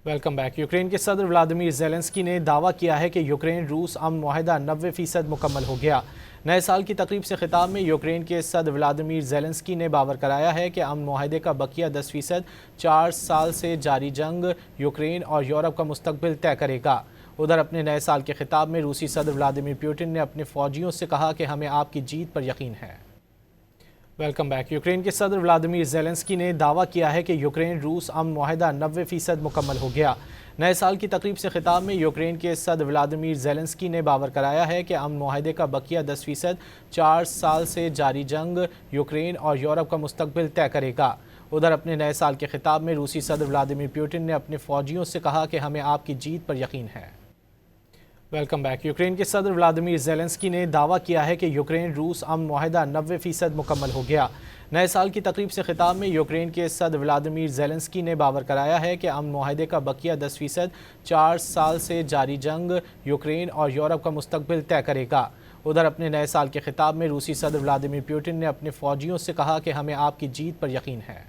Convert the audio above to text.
Welcome back. Ukraine کے صدر Vladimir Zelensky نے دعویٰ کیا ہے کہ یوکرین روس امن معاہدہ 90% مکمل ہو گیا۔ نئے سال کی تقریب سے خطاب میں یوکرین کے صدر ولادیمیر زیلنسکی نے باور کرایا ہے کہ امن معاہدے کا بقیہ 10% 4 سال سے جاری جنگ یوکرین اور یورپ کا مستقبل طے کرے گا۔ ادھر اپنے نئے سال کے خطاب میں روسی صدر ولادیمیر پوٹن نے اپنے فوجیوں سے کہا کہ ہمیں آپ کی جیت پر یقین ہے۔ Welcome back. یوکرین کے صدر ولادیمیر زیلنسکی نے دعویٰ کیا ہے کہ یوکرین روس امن معاہدہ 90% مکمل ہو گیا۔ نئے سال کی تقریب سے خطاب میں یوکرین کے صدر ولادیمیر زیلنسکی نے باور کرایا ہے کہ امن معاہدے کا بقیہ 10% 4 سال سے جاری جنگ یوکرین اور یورپ کا مستقبل طے کرے گا۔ ادھر اپنے نئے سال کے خطاب میں روسی صدر ولادیمیر پوٹن نے اپنے فوجیوں سے کہا کہ ہمیں آپ کی جیت پر یقین ہے۔ Welcome back. یوکرین کے صدر ولادیمیر زیلنسکی نے دعویٰ کیا ہے کہ یوکرین روس امن معاہدہ 90% مکمل ہو گیا۔ نئے سال کی تقریب سے خطاب میں یوکرین کے صدر ولادیمیر زیلنسکی نے باور کرایا ہے کہ امن معاہدے کا بقیہ 10% 4 سال سے جاری جنگ یوکرین اور یورپ کا مستقبل طے کرے گا۔ ادھر اپنے نئے سال کے خطاب میں روسی صدر ولادیمیر پوٹن نے اپنے فوجیوں سے کہا کہ ہمیں آپ کی جیت پر یقین ہے۔